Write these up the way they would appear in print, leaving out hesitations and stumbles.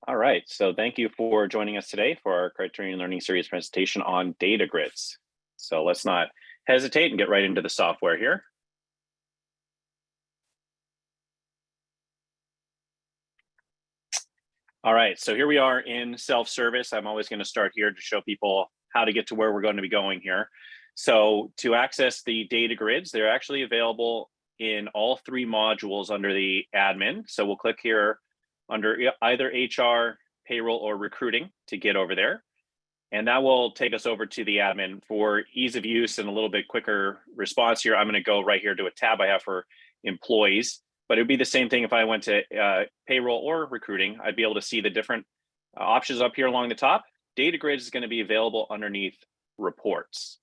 All right, so thank you for joining us today for our Criterion Learning Series presentation on data grids. So let's not hesitate and get right into the software here. All right, so here we are in self-service. I'm always going to start here to show people how to get to where we're going to be going here. So to access the data grids, they're actually available in all three modules under the admin. So we'll click here under either HR, payroll, or recruiting to get over there. And that will take us over to the admin for ease of use and a little bit quicker response here. I'm going to go right here to a tab I have for employees, but it would be the same thing if I went to payroll or recruiting. I'd be able to see the different options up here along the top. Data grid is going to be available underneath reports.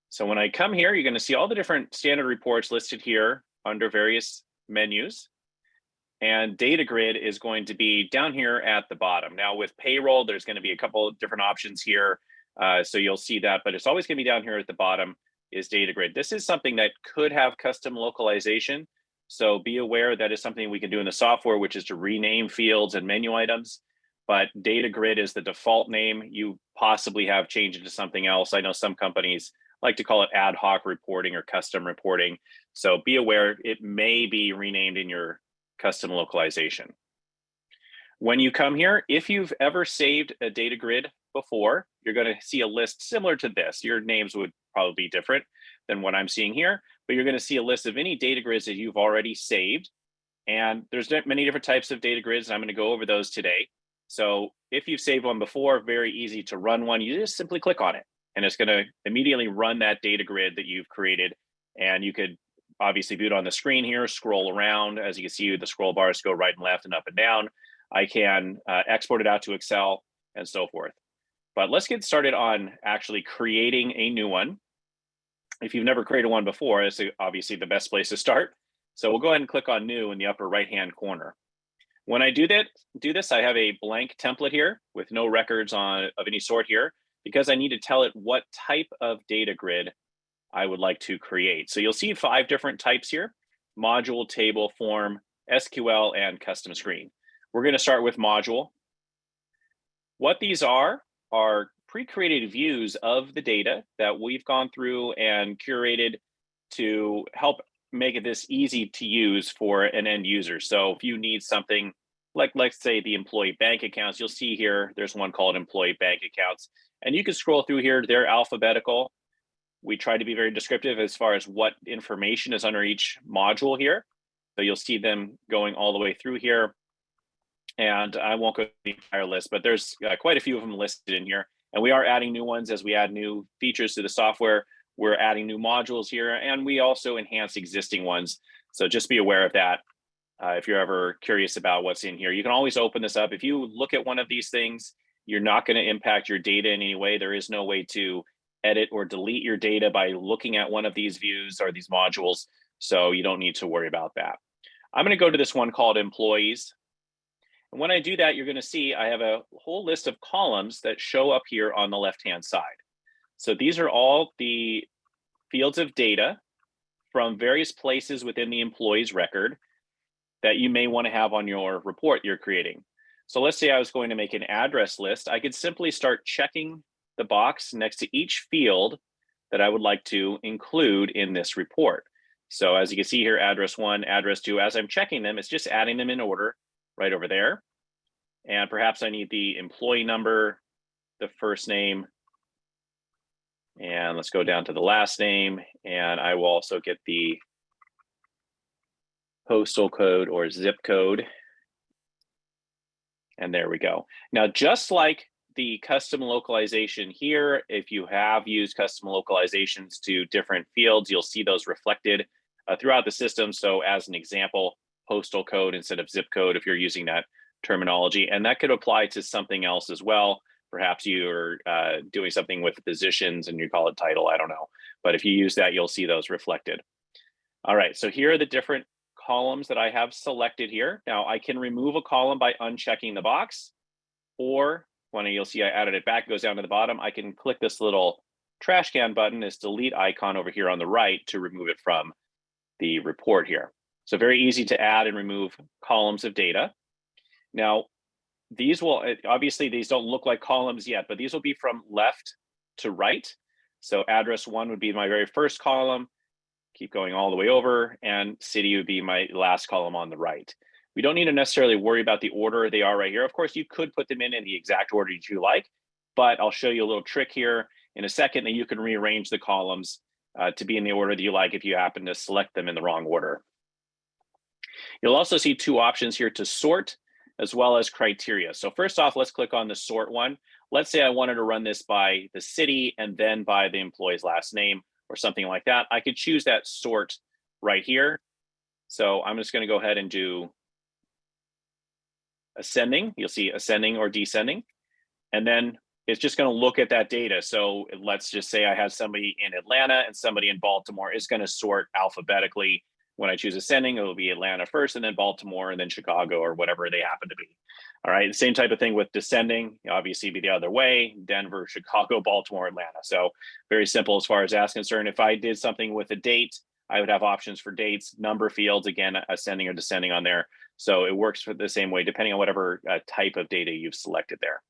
So when I come here, you're going to see all the different standard reports listed here under various menus. And data grid is going to be down here at the bottom. Now with payroll, there's going to be a couple of different options here. So you'll see that, but it's always going to be down here at the bottom is data grid. This is something that could have custom localization. So be aware that is something we can do in the software, which is to rename fields and menu items. But data grid is the default name. You possibly have changed it to something else. I know some companies like to call it ad hoc reporting or custom reporting. So be aware it may be renamed in your custom localization. When you come here, if you've ever saved a data grid before, you're going to see a list similar to this. Your names would probably be different than what I'm seeing here, but you're going to see a list of any data grids that you've already saved. And there's many different types of data grids, and I'm going to go over those today. So if you've saved one before, very easy to run one. You just simply click on it, and it's going to immediately run that data grid that you've created. And you could obviously view it on the screen here, scroll around. As you can see, the scroll bars go right and left and up and down. I can export it out to Excel and so forth. But let's get started on actually creating a new one. If you've never created one before, it's obviously the best place to start. So we'll go ahead and click on New in the upper right-hand corner. When I do this, I have a blank template here with no records of any sort here, because I need to tell it what type of data grid I would like to create. So you'll see 5 different types here: module, table, form, SQL, and custom screen. We're going to start with module. What these are pre-created views of the data that we've gone through and curated to help make this easy to use for an end user. So if you need something like, let's say, the employee bank accounts, you'll see here, there's one called employee bank accounts. And you can scroll through here, they're alphabetical. We try to be very descriptive as far as what information is under each module here. So you'll see them going all the way through here. And I won't go through the entire list, but there's quite a few of them listed in here. And we are adding new ones as we add new features to the software. We're adding new modules here, and we also enhance existing ones. So just be aware of that if you're ever curious about what's in here. You can always open this up. If you look at one of these things, you're not going to impact your data in any way. There is no way to edit or delete your data by looking at one of these views or these modules, so you don't need to worry about that. I'm going to go to this one called employees. And when I do that, you're going to see I have a whole list of columns that show up here on the left-hand side. So these are all the fields of data from various places within the employee's record that you may want to have on your report you're creating. So let's say I was going to make an address list. I could simply start checking the box next to each field that I would like to include in this report. So as you can see here, address 1, address 2, as I'm checking them, it's just adding them in order right over there. And perhaps I need the employee number, the first name, and let's go down to the last name. And I will also get the postal code or zip code. And there we go. Now, just like the custom localization here, if you have used custom localizations to different fields, you'll see those reflected throughout the system. So as an example, postal code instead of zip code, if you're using that terminology, and that could apply to something else as well. Perhaps you're doing something with positions and you call it title, I don't know. But if you use that, you'll see those reflected. All right, so here are the different columns that I have selected here. Now I can remove a column by unchecking the box, or when you'll see I added it back, it goes down to the bottom. I can click this little trash can button, this delete icon over here on the right, to remove it from the report here. So very easy to add and remove columns of data. Now, these will, obviously these don't look like columns yet, but these will be from left to right. So address 1 would be my very first column, keep going all the way over, and city would be my last column on the right. We don't need to necessarily worry about the order they are right here. Of course, you could put them in the exact order you like, but I'll show you a little trick here in a second that you can rearrange the columns to be in the order that you like if you happen to select them in the wrong order. You'll also see 2 options here to sort as well as criteria. So first off, let's click on the sort one. Let's say I wanted to run this by the city and then by the employee's last name or something like that. I could choose that sort right here. So I'm just going to go ahead and do ascending. You'll see ascending or descending. And then it's just going to look at that data. So let's just say I have somebody in Atlanta and somebody in Baltimore. It's going to sort alphabetically. When I choose ascending, it'll be Atlanta first, and then Baltimore, and then Chicago, or whatever they happen to be. All right, the same type of thing with descending, obviously be the other way, Denver, Chicago, Baltimore, Atlanta. So very simple as far as that's concerned. If I did something with a date, I would have options for dates, number fields, again, ascending or descending on there. So it works for the same way, depending on whatever type of data you've selected there.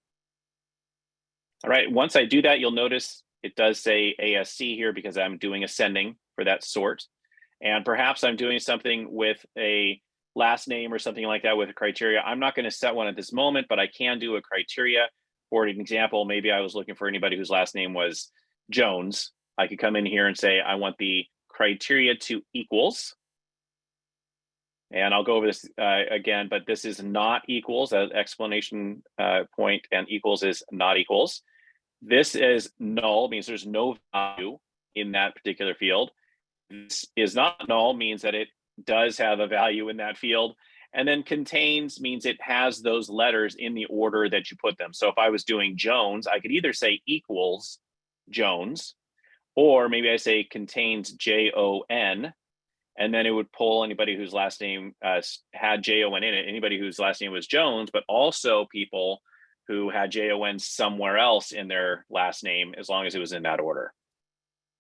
All right, once I do that, you'll notice it does say ASC here because I'm doing ascending for that sort. And perhaps I'm doing something with a last name or something like that with a criteria. I'm not going to set one at this moment, but I can do a criteria. For an example, maybe I was looking for anybody whose last name was Jones. I could come in here and say, I want the criteria to equals. And I'll go over this again, but this is not equals, as explanation point, and equals is not equals. This is null, means there's no value in that particular field. This is not null, means that it does have a value in that field. And then contains means it has those letters in the order that you put them. So if I was doing Jones, I could either say equals Jones, or maybe I say contains JON, and then it would pull anybody whose last name had JON in it, anybody whose last name was Jones, but also people who had JON somewhere else in their last name, as long as it was in that order.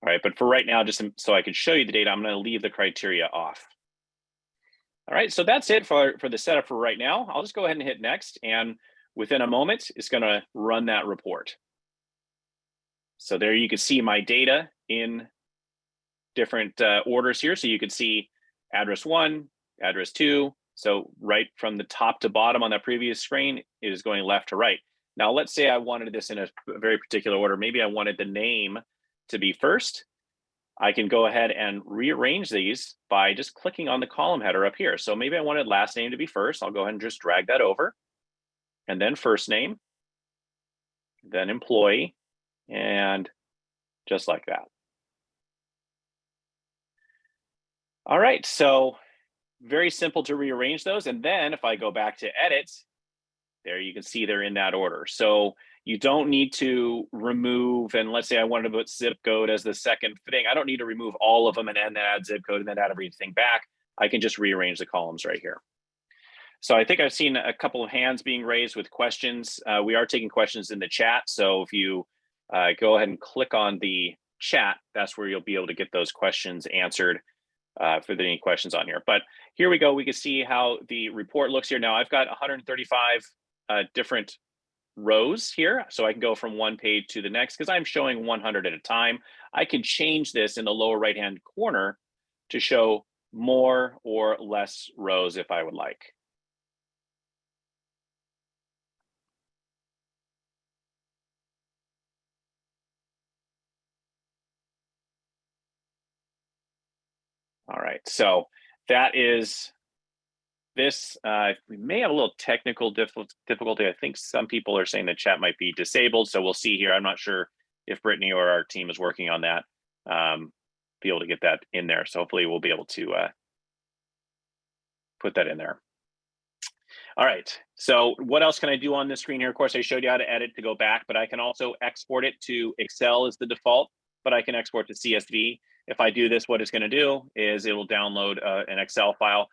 All right, but for right now, just so I could show you the data, I'm going to leave the criteria off. All right, so that's it for the setup for right now. I'll just go ahead and hit next, and within a moment, it's going to run that report. So there you can see my data in different orders here. So you could see address 1, address 2. So right from the top to bottom on that previous screen, it is going left to right. Now, let's say I wanted this in a very particular order. Maybe I wanted the name to be first. I can go ahead and rearrange these by just clicking on the column header up here. So maybe I wanted last name to be first. I'll go ahead and just drag that over, and then first name, then employee, and just like that. All right, so very simple to rearrange those. And then if I go back to edit, there you can see they're in that order. So you don't need to remove, and let's say I wanted to put zip code as the second thing. I don't need to remove all of them and then add zip code and then add everything back. I can just rearrange the columns right here. So I think I've seen a couple of hands being raised with questions. We are taking questions in the chat. So if you go ahead and click on the chat, that's where you'll be able to get those questions answered for any questions on here. But here we go. We can see how the report looks here. Now I've got 135 different rows here. So I can go from one page to the next because I'm showing 100 at a time. I can change this in the lower right-hand corner to show more or less rows if I would like. All right, so that is this. We may have a little technical difficulty. I think some people are saying the chat might be disabled, so we'll see here. I'm not sure if Brittany or our team is working on that, be able to get that in there. So hopefully we'll be able to put that in there. All right, so what else can I do on this screen here? Of course, I showed you how to edit to go back, but I can also export it to Excel as the default, but I can export to CSV. If I do this, what it's going to do is it will download an Excel file.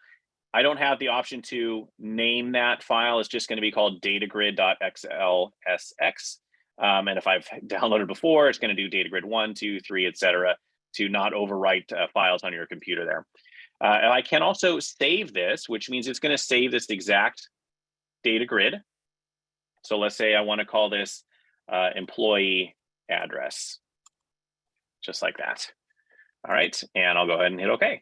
I don't have the option to name that file. It's just going to be called datagrid.xlsx. And if I've downloaded before, it's going to do datagrid 1, 2, 3, etc. to not overwrite files on your computer there. And I can also save this, which means it's going to save this exact data grid. So let's say I want to call this employee address, just like that. All right, and I'll go ahead and hit OK.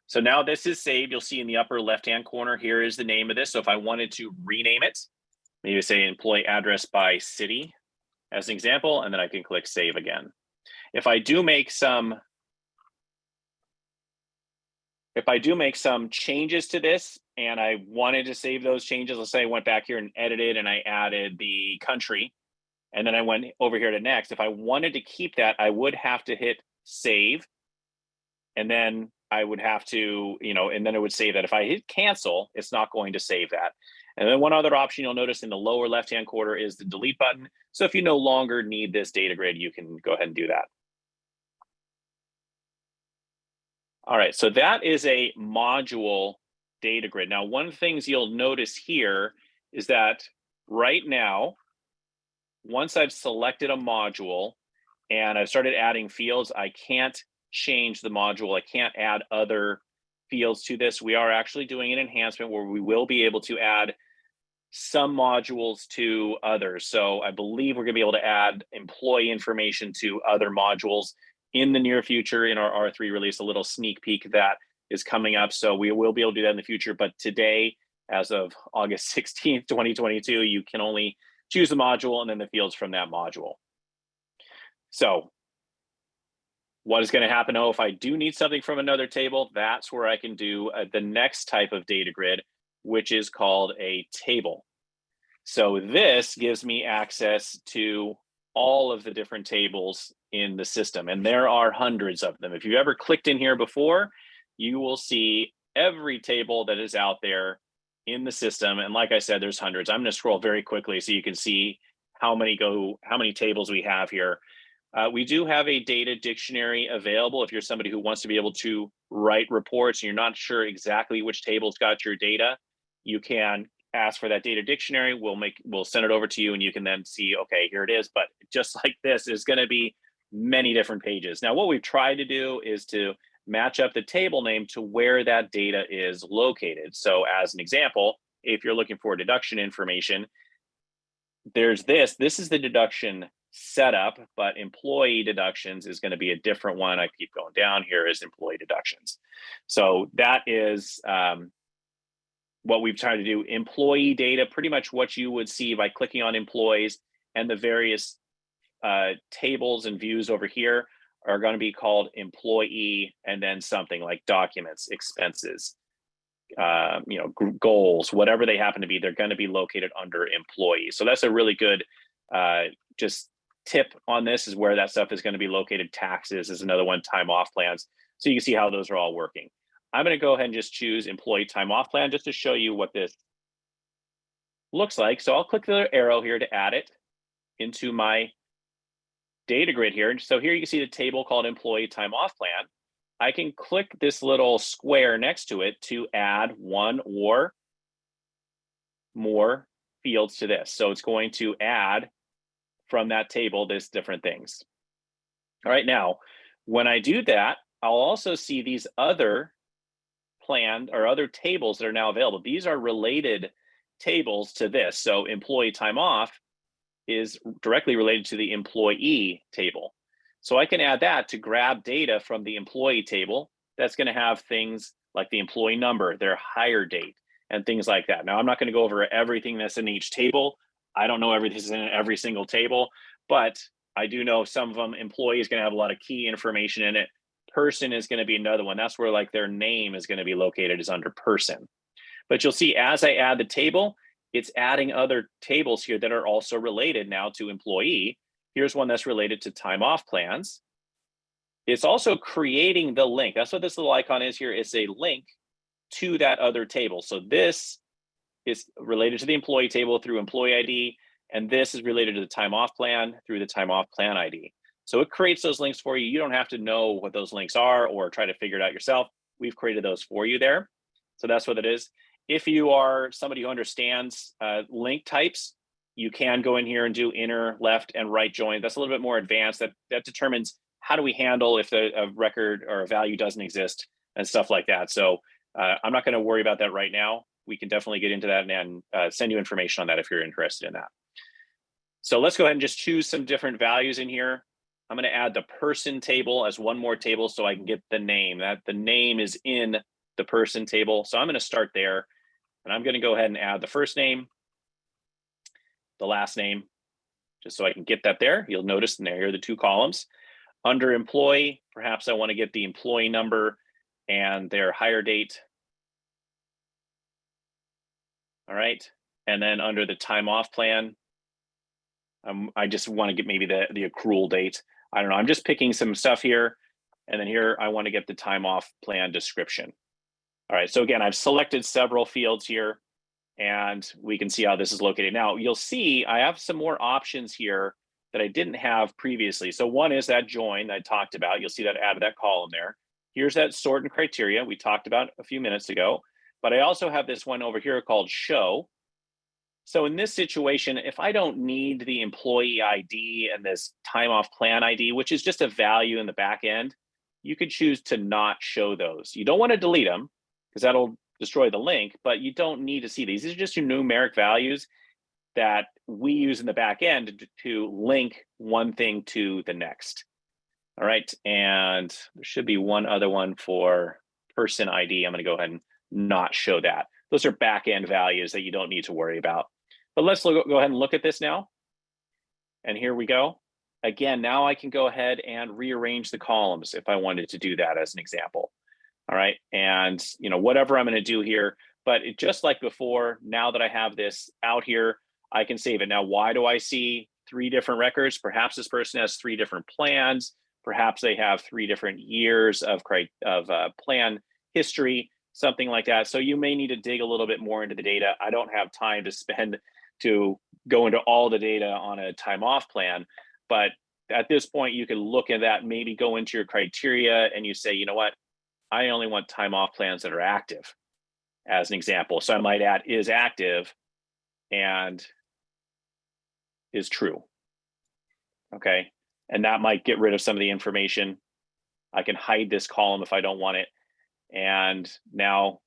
So now this is saved. You'll see in the upper left-hand corner, here is the name of this. So if I wanted to rename it, maybe say employee address by city as an example, and then I can click save again. If I do make some changes to this and I wanted to save those changes, let's say I went back here and edited and I added the country, and then I went over here to next. If I wanted to keep that, I would have to hit save, and then I would have to, and then it would save that. If I hit cancel, it's not going to save that. And then one other option you'll notice in the lower left-hand corner is the delete button. So if you no longer need this data grid, you can go ahead and do that. All right, so that is a module data grid. Now, one of the things you'll notice here is that right now, once I've selected a module and I've started adding fields, I can't change the module. I can't add other fields to this. We are actually doing an enhancement where we will be able to add some modules to others. So I believe we're going to be able to add employee information to other modules in the near future in our R3 release. A little sneak peek of that is coming up. So we will be able to do that in the future. But today, as of August 16th, 2022, you can only choose the module and then the fields from that module. So what is going to happen? If I do need something from another table, that's where I can do the next type of data grid, which is called a table. So this gives me access to all of the different tables in the system, and there are hundreds of them. If you've ever clicked in here before, you will see every table that is out there in the system. And like I said, there's hundreds. I'm going to scroll very quickly so you can see how many tables we have here. We do have a data dictionary available if you're somebody who wants to be able to write reports and you're not sure exactly which table's got your data. You can ask for that data dictionary. We'll send it over to you and you can then see, okay, here it is. But just like this, is going to be many different pages. Now, what we've tried to do is to match up the table name to where that data is located. So as an example, if you're looking for deduction information, there's this is the deduction setup, but employee deductions is going to be a different one. I keep going down. Here is employee deductions. So that is what we've tried to do. Employee data, pretty much what you would see by clicking on employees, and the various tables and views over here are going to be called employee, and then something like documents, expenses, goals, whatever they happen to be, they're going to be located under employee. So that's a really good just tip on this, is where that stuff is going to be located. Taxes is another one, time off plans. So you can see how those are all working. I'm going to go ahead and just choose employee time off plan just to show you what this looks like. So I'll click the arrow here to add it into my data grid here. So here you can see the table called employee time off plan. I can click this little square next to it to add one or more fields to this. So it's going to add from that table this different things. All right, now, when I do that, I'll also see these other planned or other tables that are now available. These are related tables to this. So employee time off is directly related to the employee table. So I can add that to grab data from the employee table that's going to have things like the employee number, their hire date, and things like that. Now, I'm not going to go over everything that's in each table. I don't know everything's in every single table, but I do know some of them. Employee is going to have a lot of key information in it. Person is going to be another one. That's where like their name is going to be located, is under person. But you'll see as I add the table, it's adding other tables here that are also related now to employee. Here's one that's related to time off plans. It's also creating the link. That's what this little icon is here. It's a link to that other table. So this is related to the employee table through employee ID, and this is related to the time off plan through the time off plan ID. So it creates those links for you. You don't have to know what those links are or try to figure it out yourself. We've created those for you there. So that's what it is. If you are somebody who understands link types, you can go in here and do inner, left, and right join. That's a little bit more advanced. That determines how do we handle if a record or a value doesn't exist and stuff like that. So I'm not going to worry about that right now. we can definitely get into that and send you information on that if you're interested in that. So let's go ahead and just choose some different values in here. I'm going to add the person table as one more table so I can get the name. That the name is in the person table. So I'm going to start there, and I'm going to go ahead and add the first name, the last name, just so I can get that there. You'll notice in there are the two columns. Under employee, perhaps I want to get the employee number and their hire date. All right. And then under the time off plan, I just want to get maybe the accrual date. I don't know. I'm just picking some stuff here. And then here, I want to get the time off plan description. All right. So again, I've selected several fields here, and we can see how this is located. Now, you'll see I have some more options here that I didn't have previously. So one is that join that I talked about. You'll see that added that column there. Here's that sort and criteria we talked about a few minutes ago. But I also have this one over here called show. So in this situation, if I don't need the employee ID and this time off plan ID, which is just a value in the back end, you could choose to not show those. You don't want to delete them because that'll destroy the link, but you don't need to see these. These are just your numeric values that we use in the back end to link one thing to the next. All right, and there should be one other one for person ID. I'm going to go ahead and not show that. Those are back end values that you don't need to worry about. But let's go ahead and look at this now. And here we go. Again, now I can go ahead and rearrange the columns if I wanted to do that as an example. All right, and whatever I'm going to do here, but just like before, now that I have this out here, I can save it. Now, why do I see 3 different records? Perhaps this person has 3 different plans. Perhaps they have 3 different years of plan history, something like that. So you may need to dig a little bit more into the data. I don't have time to spend to go into all the data on a time off plan, but at this point, you can look at that, maybe go into your criteria and you say, you know what, I only want time off plans that are active as an example. So I might add is active and is true. Okay. And that might get rid of some of the information. I can hide this column if I don't want it. And now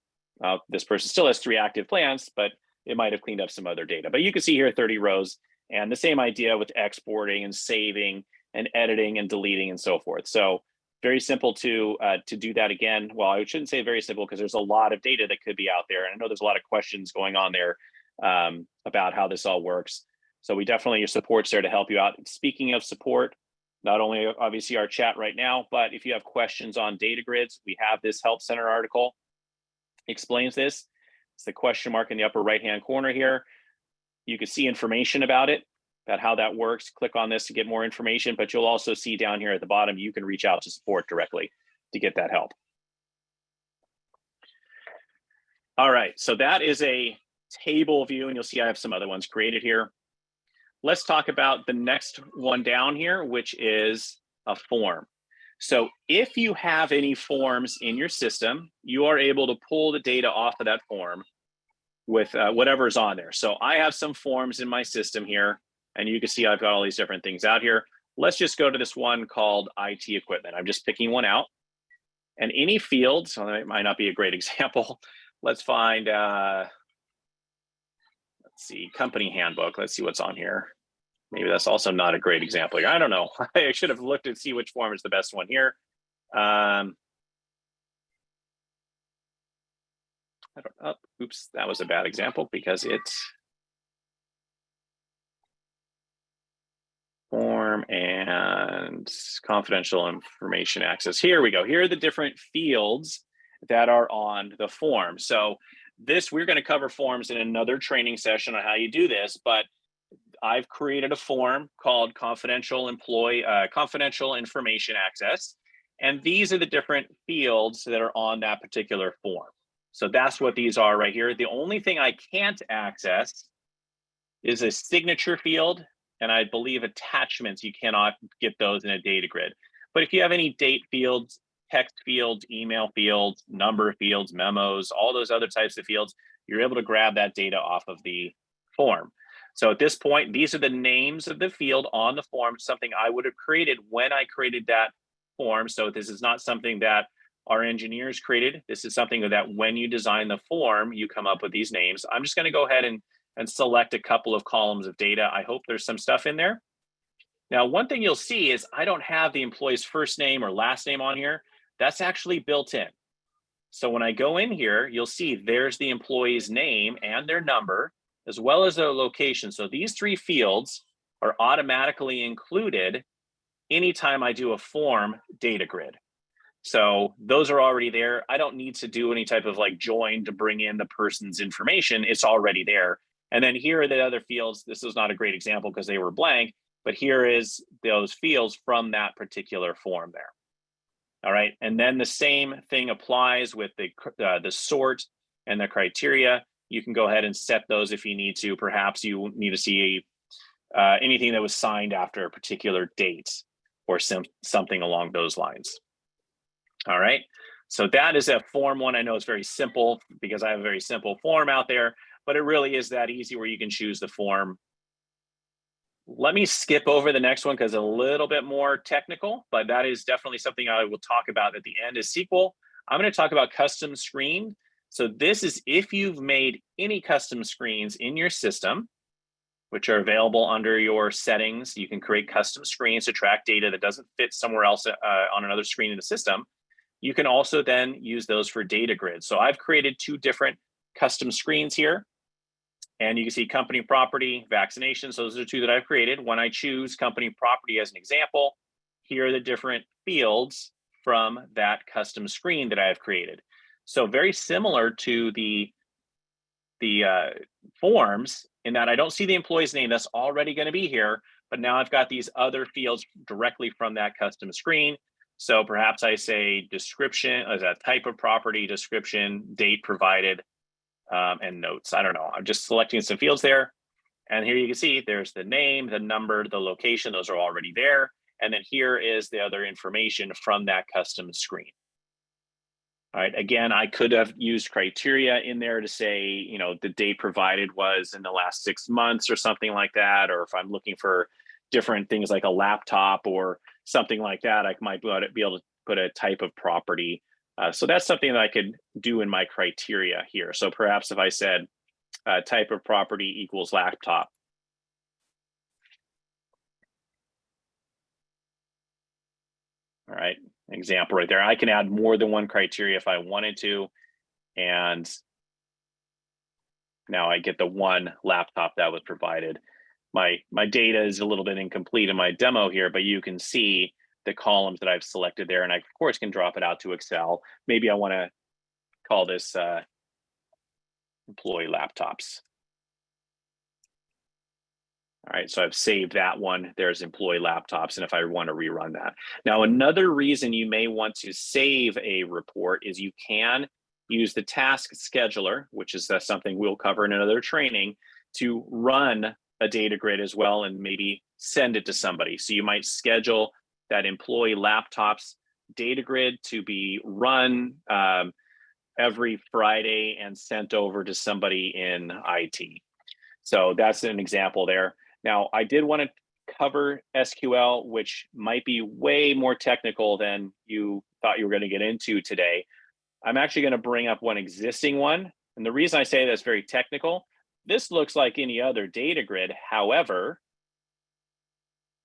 this person still has 3 active plans, but it might have cleaned up some other data. But you can see here 30 rows, and the same idea with exporting and saving and editing and deleting and so forth. So very simple to do that again. Well, I shouldn't say very simple because there's a lot of data that could be out there. And I know there's a lot of questions going on there about how this all works. So we definitely, your support's there to help you out. Speaking of support, not only obviously our chat right now, but if you have questions on data grids, we have this Help Center article explains this. It's the question mark in the upper right-hand corner here. You can see information about it, about how that works. Click on this to get more information, but you'll also see down here at the bottom, you can reach out to support directly to get that help. All right, so that is a table view, and you'll see I have some other ones created here. Let's talk about the next one down here, which is a form. So if you have any forms in your system, you are able to pull the data off of that form with whatever's on there. So I have some forms in my system here, and you can see I've got all these different things out here. Let's just go to this one called IT equipment. I'm just picking one out. And any field, so that might not be a great example. Let's find, let's see, company handbook. Let's see what's on here. Maybe that's also not a great example here. I don't know. I should have looked to see which form is the best one here. Oops, that was a bad example because it's form and confidential information access. Here we go. Here are the different fields that are on the form. So this, we're going to cover forms in another training session on how you do this, but I've created a form called confidential information access. And these are the different fields that are on that particular form. So that's what these are right here. The only thing I can't access is a signature field, and I believe attachments, you cannot get those in a data grid. But if you have any date fields, text fields, email fields, number fields, memos, all those other types of fields, you're able to grab that data off of the form. So at this point, these are the names of the field on the form, something I would have created when I created that form. So this is not something that our engineers created. This is something that when you design the form, you come up with these names. I'm just going to go ahead and select a couple of columns of data. I hope there's some stuff in there. Now, one thing you'll see is I don't have the employee's first name or last name on here. That's actually built in. So when I go in here, you'll see there's the employee's name and their number, as well as their location. So these three fields are automatically included anytime I do a form data grid. So those are already there. I don't need to do any type of like join to bring in the person's information. It's already there. And then here are the other fields. This is not a great example because they were blank, but here is those fields from that particular form there. All right, and then the same thing applies with the sort and the criteria. You can go ahead and set those if you need to. Perhaps you need to see anything that was signed after a particular date or something along those lines. All right, so that is a form one. I know it's very simple because I have a very simple form out there, but it really is that easy where you can choose the form. Let me skip over the next one because it's a little bit more technical, but that is definitely something I will talk about at the end is SQL. I'm going to talk about custom screen. So this is if you've made any custom screens in your system, which are available under your settings. You can create custom screens to track data that doesn't fit somewhere else on another screen in the system. You can also then use those for data grids. So I've created two different custom screens here. And you can see company property, vaccinations. Those are two that I've created. When I choose company property as an example, here are the different fields from that custom screen that I have created. So very similar to the forms in that I don't see the employee's name. That's already going to be here. But now I've got these other fields directly from that custom screen. So perhaps I say description as a type of property, description, date provided, and notes. I don't know. I'm just selecting some fields there. And here you can see there's the name, the number, the location. Those are already there. And then here is the other information from that custom screen. All right. Again, I could have used criteria in there to say, you know, the date provided was in the last 6 months or something like that. Or if I'm looking for different things like a laptop or something like that, I might be able to put a type of property. So that's something that I could do in my criteria here. So perhaps if I said type of property equals laptop. All right, example right there. I can add more than one criteria if I wanted to. And now I get the one laptop that was provided. My data is a little bit incomplete in my demo here, but you can see the columns that I've selected there. And I, of course, can drop it out to Excel. Maybe I want to call this employee laptops. All right, so I've saved that one. There's employee laptops, and if I want to rerun that. Now, another reason you may want to save a report is you can use the task scheduler, which is something we'll cover in another training, to run a data grid as well and maybe send it to somebody. So you might schedule that employee laptops data grid to be run every Friday and sent over to somebody in IT. So that's an example there. Now, I did want to cover SQL, which might be way more technical than you thought you were going to get into today. I'm actually going to bring up one existing one. And the reason I say that's very technical, this looks like any other data grid. However,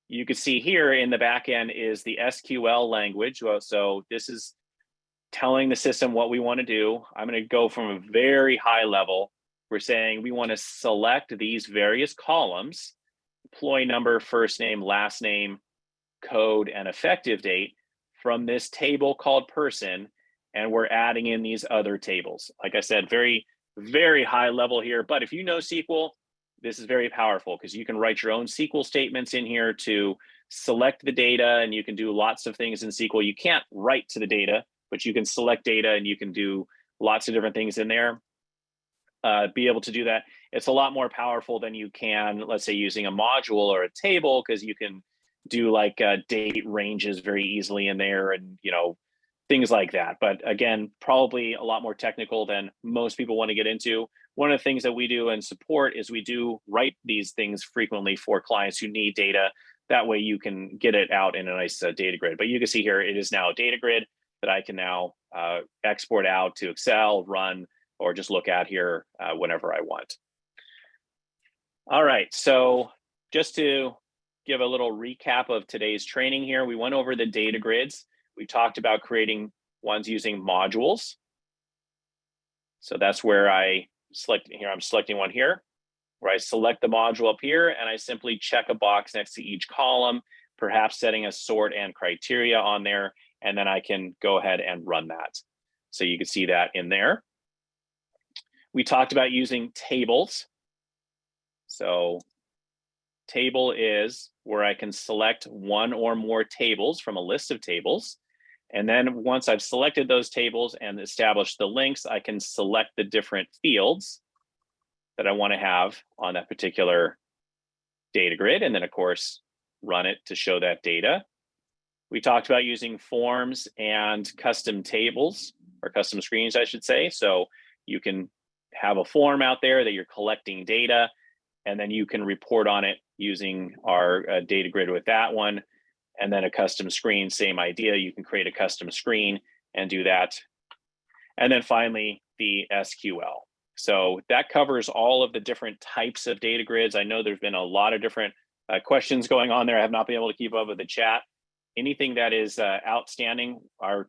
you can see here in the back end is the SQL language. So this is telling the system what we want to do. I'm going to go from a very high level. We're saying we want to select these various columns, employee number, first name, last name, code, and effective date from this table called person. And we're adding in these other tables. Like I said, very, very high level here. But if you know SQL, this is very powerful because you can write your own SQL statements in here to select the data, and you can do lots of things in SQL. You can't write to the data, but you can select data and you can do lots of different things in there. Be able to do that. It's a lot more powerful than you can, let's say, using a module or a table, because you can do like date ranges very easily in there and, you know, things like that. But again, probably a lot more technical than most people want to get into. One of the things that we do in support is we do write these things frequently for clients who need data. That way you can get it out in a nice data grid. But you can see here, it is now a data grid. that I can now export out to Excel, run, or just look at here whenever I want. All right, so just to give a little recap of today's training here, we went over the data grids. We talked about creating ones using modules. So that's where I select here, I'm selecting one here, where I select the module up here and I simply check a box next to each column, perhaps setting a sort and criteria on there, and then I can go ahead and run that. So you can see that in there. We talked about using tables. So table is where I can select one or more tables from a list of tables. And then once I've selected those tables and established the links, I can select the different fields that I want to have on that particular data grid. And then of course, run it to show that data. We talked about using forms and custom tables, or custom screens, I should say. So you can have a form out there that you're collecting data, and then you can report on it using our data grid with that one. And then a custom screen, same idea. You can create a custom screen and do that. And then finally, the SQL. So that covers all of the different types of data grids. I know there's been a lot of different questions going on there. I have not been able to keep up with the chat. Anything that is outstanding, our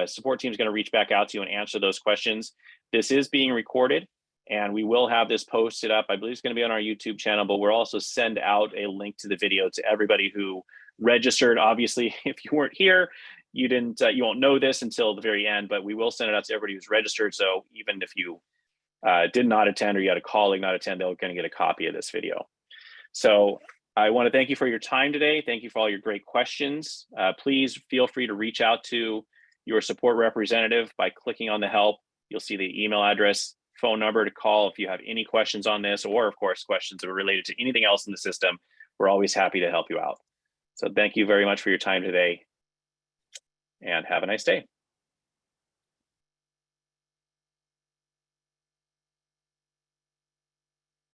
support team is going to reach back out to you and answer those questions. This is being recorded, and we will have this posted up. I believe it's going to be on our YouTube channel, but we'll also send out a link to the video to everybody who registered. Obviously, if you weren't here, you won't know this until the very end, but we will send it out to everybody who's registered. So even if you did not attend, or you had a colleague not attend, they're going to get a copy of this video. So I want to thank you for your time today. Thank you for all your great questions. Please feel free to reach out to your support representative by clicking on the help. You'll see the email address, phone number to call if you have any questions on this, or of course, questions that are related to anything else in the system. We're always happy to help you out. So thank you very much for your time today, and have a nice day.